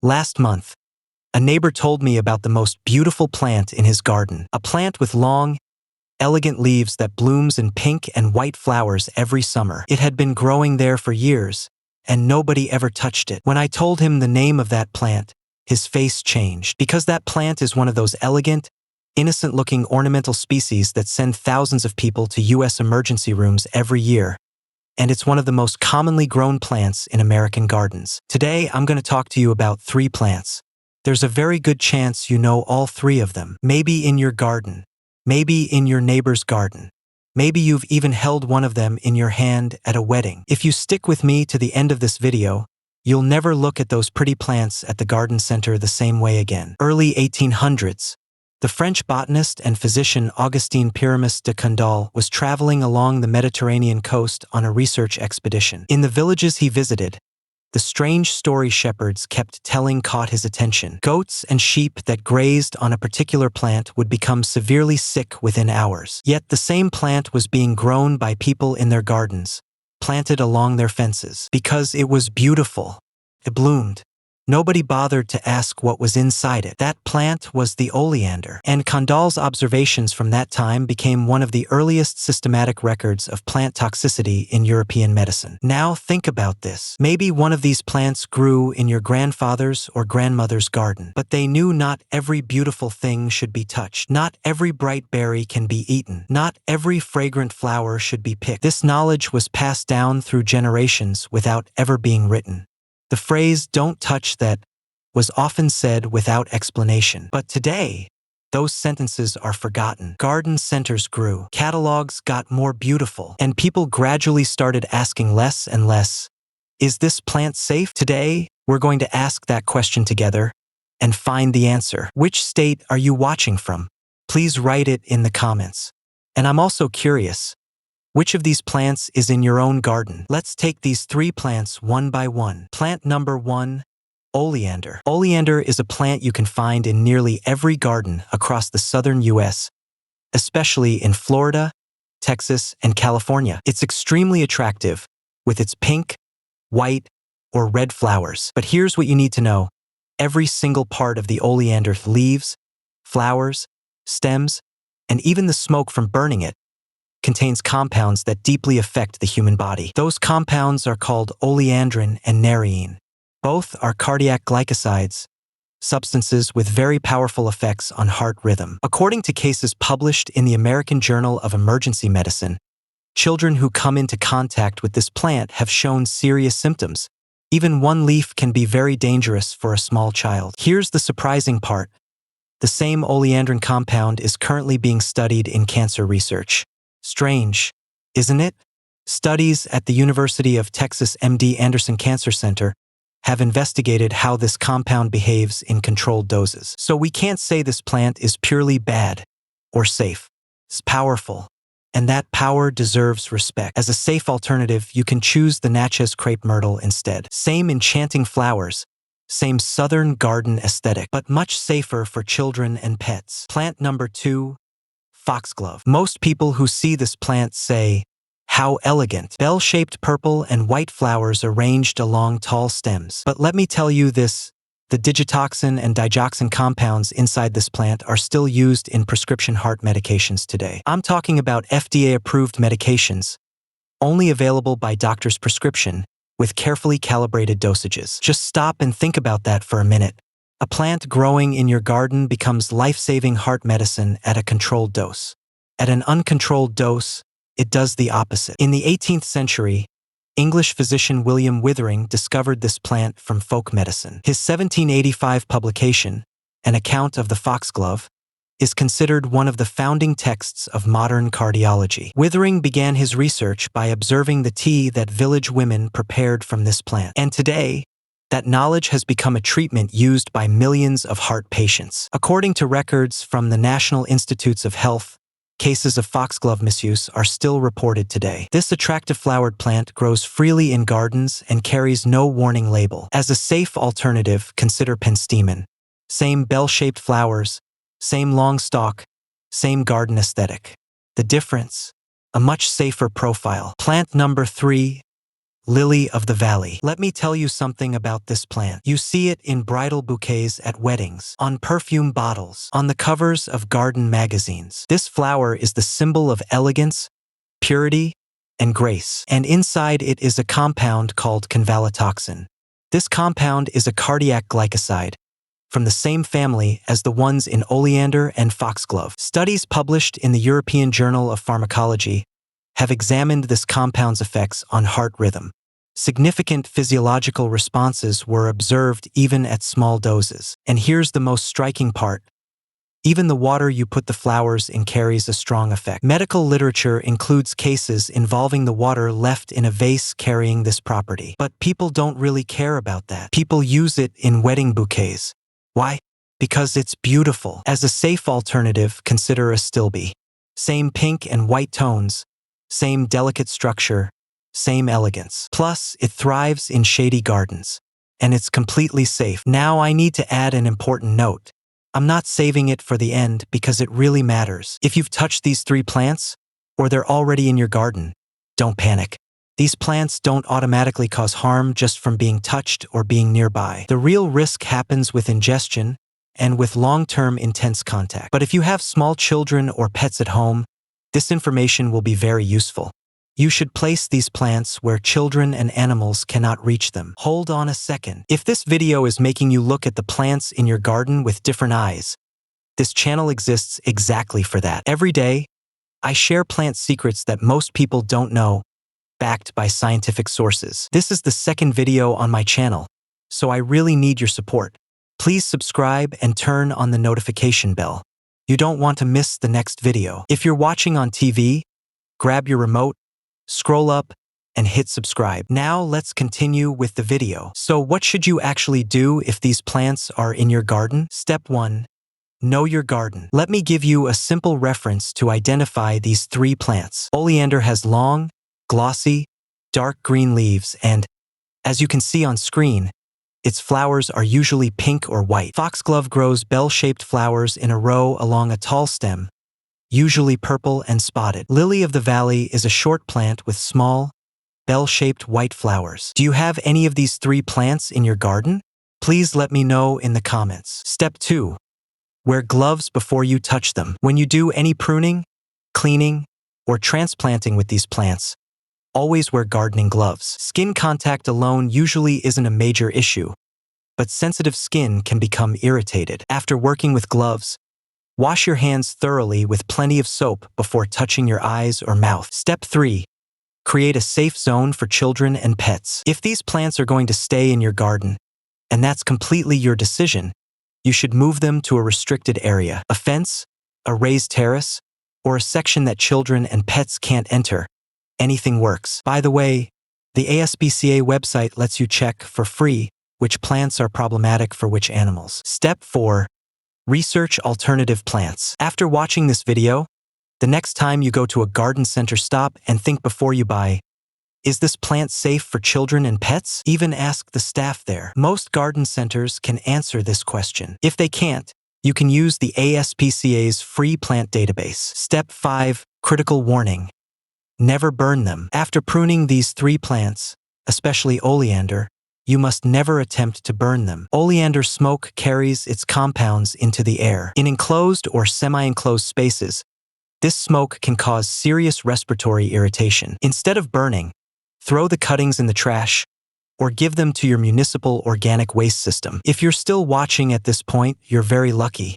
Last month, a neighbor told me about the most beautiful plant in his garden. A plant with long, elegant leaves that blooms in pink and white flowers every summer. It had been growing there for years, and nobody ever touched it. When I told him the name of that plant, his face changed. Because that plant is one of those elegant, innocent-looking ornamental species that send thousands of people to U.S. emergency rooms every year. And it's one of the most commonly grown plants in American gardens. Today, I'm going to talk to you about 3 plants. There's a very good chance you know all 3 of them. Maybe in your garden. Maybe in your neighbor's garden. Maybe you've even held one of them in your hand at a wedding. If you stick with me to the end of this video, you'll never look at those pretty plants at the garden center the same way again. Early 1800s. The French botanist and physician Augustin Pyramus de Candolle was traveling along the Mediterranean coast on a research expedition. In the villages he visited, the strange story shepherds kept telling caught his attention. Goats and sheep that grazed on a particular plant would become severely sick within hours. Yet the same plant was being grown by people in their gardens, planted along their fences. Because it was beautiful, it bloomed. Nobody bothered to ask what was inside it. That plant was the oleander, and Candolle's observations from that time became one of the earliest systematic records of plant toxicity in European medicine. Now think about this. Maybe one of these plants grew in your grandfather's or grandmother's garden, but they knew not every beautiful thing should be touched. Not every bright berry can be eaten. Not every fragrant flower should be picked. This knowledge was passed down through generations without ever being written. The phrase, "don't touch that," was often said without explanation. But today, those sentences are forgotten. Garden centers grew, catalogs got more beautiful, and people gradually started asking less and less, "Is this plant safe?" Today, we're going to ask that question together and find the answer. Which state are you watching from? Please write it in the comments. And I'm also curious, which of these plants is in your own garden? Let's take these 3 plants one by one. Plant number 1, oleander. Oleander is a plant you can find in nearly every garden across the southern U.S., especially in Florida, Texas, and California. It's extremely attractive with its pink, white, or red flowers. But here's what you need to know. Every single part of the oleander, leaves, flowers, stems, and even the smoke from burning it, contains compounds that deeply affect the human body. Those compounds are called oleandrin and nereine. Both are cardiac glycosides, substances with very powerful effects on heart rhythm. According to cases published in the American Journal of Emergency Medicine, children who come into contact with this plant have shown serious symptoms. Even one leaf can be very dangerous for a small child. Here's the surprising part. The same oleandrin compound is currently being studied in cancer research. Strange, isn't it? Studies at the University of Texas MD Anderson Cancer Center have investigated how this compound behaves in controlled doses. So we can't say this plant is purely bad or safe. It's powerful, and that power deserves respect. As a safe alternative, you can choose the Natchez crepe myrtle instead. Same enchanting flowers, same southern garden aesthetic, but much safer for children and pets. Plant number 2, foxglove. Most people who see this plant say, "How elegant." Bell-shaped purple and white flowers arranged along tall stems. But let me tell you this, the digitoxin and digoxin compounds inside this plant are still used in prescription heart medications today. I'm talking about FDA-approved medications, only available by doctor's prescription, with carefully calibrated dosages. Just stop and think about that for a minute. A plant growing in your garden becomes life-saving heart medicine at a controlled dose. At an uncontrolled dose, it does the opposite. In the 18th century, English physician William Withering discovered this plant from folk medicine. His 1785 publication, An Account of the Foxglove, is considered one of the founding texts of modern cardiology. Withering began his research by observing the tea that village women prepared from this plant. And today, that knowledge has become a treatment used by millions of heart patients. According to records from the National Institutes of Health, cases of foxglove misuse are still reported today. This attractive flowered plant grows freely in gardens and carries no warning label. As a safe alternative, consider penstemon. Same bell-shaped flowers, same long stalk, same garden aesthetic. The difference? A much safer profile. Plant number 3, Lily of the valley. Let me tell you something about this plant. You see it in bridal bouquets at weddings, on perfume bottles, on the covers of garden magazines. This flower is the symbol of elegance, purity, and grace. And inside it is a compound called convalitoxin. This compound is a cardiac glycoside, from the same family as the ones in oleander and foxglove. Studies published in the European Journal of Pharmacology have examined this compound's effects on heart rhythm. Significant physiological responses were observed even at small doses. And here's the most striking part. Even the water you put the flowers in carries a strong effect. Medical literature includes cases involving the water left in a vase carrying this property. But people don't really care about that. People use it in wedding bouquets. Why? Because it's beautiful. As a safe alternative, consider a stilbe. Same pink and white tones, same delicate structure, same elegance. Plus, it thrives in shady gardens. And it's completely safe. Now I need to add an important note. I'm not saving it for the end because it really matters. If you've touched these 3 plants, or they're already in your garden, don't panic. These plants don't automatically cause harm just from being touched or being nearby. The real risk happens with ingestion and with long-term intense contact. But if you have small children or pets at home, this information will be very useful. You should place these plants where children and animals cannot reach them. Hold on a second. If this video is making you look at the plants in your garden with different eyes, this channel exists exactly for that. Every day, I share plant secrets that most people don't know, backed by scientific sources. This is the second video on my channel, so I really need your support. Please subscribe and turn on the notification bell. You don't want to miss the next video. If you're watching on TV, grab your remote, scroll up, and hit subscribe. Now let's continue with the video. So what should you actually do if these plants are in your garden? Step 1. Know your garden. Let me give you a simple reference to identify these 3 plants. Oleander has long, glossy, dark green leaves and, as you can see on screen, its flowers are usually pink or white. Foxglove grows bell-shaped flowers in a row along a tall stem, usually purple and spotted. Lily of the valley is a short plant with small, bell-shaped white flowers. Do you have any of these 3 plants in your garden? Please let me know in the comments. Step 2. Wear gloves before you touch them. When you do any pruning, cleaning, or transplanting with these plants, always wear gardening gloves. Skin contact alone usually isn't a major issue, but sensitive skin can become irritated. After working with gloves, wash your hands thoroughly with plenty of soap before touching your eyes or mouth. Step 3. Create a safe zone for children and pets. If these plants are going to stay in your garden, and that's completely your decision, you should move them to a restricted area. A fence, a raised terrace, or a section that children and pets can't enter. Anything works. By the way, the ASPCA website lets you check for free which plants are problematic for which animals. Step 4. Research alternative plants. After watching this video, the next time you go to a garden center, stop and think before you buy. Is this plant safe for children and pets? Even ask the staff there. Most garden centers can answer this question. If they can't, you can use the ASPCA's free plant database. Step 5. Critical warning. Never burn them. After pruning these 3 plants, especially oleander, you must never attempt to burn them. Oleander smoke carries its compounds into the air. In enclosed or semi-enclosed spaces, this smoke can cause serious respiratory irritation. Instead of burning, throw the cuttings in the trash or give them to your municipal organic waste system. If you're still watching at this point, you're very lucky,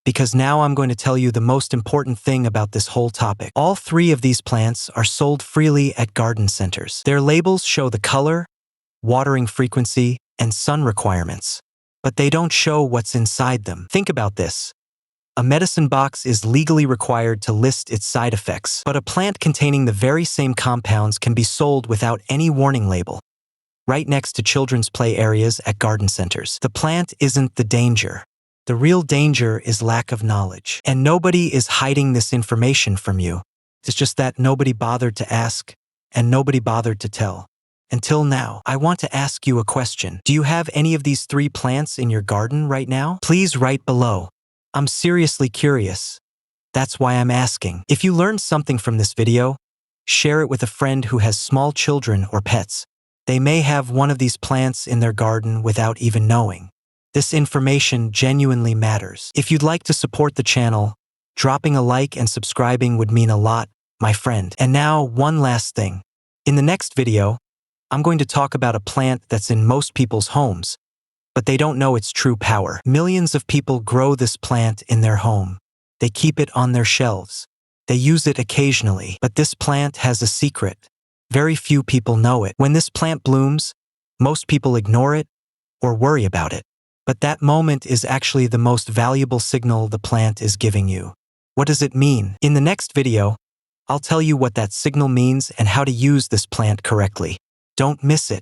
because now I'm going to tell you the most important thing about this whole topic. All 3 of these plants are sold freely at garden centers. Their labels show the color, watering frequency, and sun requirements, but they don't show what's inside them. Think about this. A medicine box is legally required to list its side effects, but a plant containing the very same compounds can be sold without any warning label, right next to children's play areas at garden centers. The plant isn't the danger. The real danger is lack of knowledge. And nobody is hiding this information from you. It's just that nobody bothered to ask, and nobody bothered to tell. Until now, I want to ask you a question. Do you have any of these 3 plants in your garden right now? Please write below. I'm seriously curious. That's why I'm asking. If you learned something from this video, share it with a friend who has small children or pets. They may have one of these plants in their garden without even knowing. This information genuinely matters. If you'd like to support the channel, dropping a like and subscribing would mean a lot, my friend. And now, one last thing. In the next video, I'm going to talk about a plant that's in most people's homes, but they don't know its true power. Millions of people grow this plant in their home. They keep it on their shelves. They use it occasionally, but this plant has a secret. Very few people know it. When this plant blooms, most people ignore it or worry about it. But that moment is actually the most valuable signal the plant is giving you. What does it mean? In the next video, I'll tell you what that signal means and how to use this plant correctly. Don't miss it.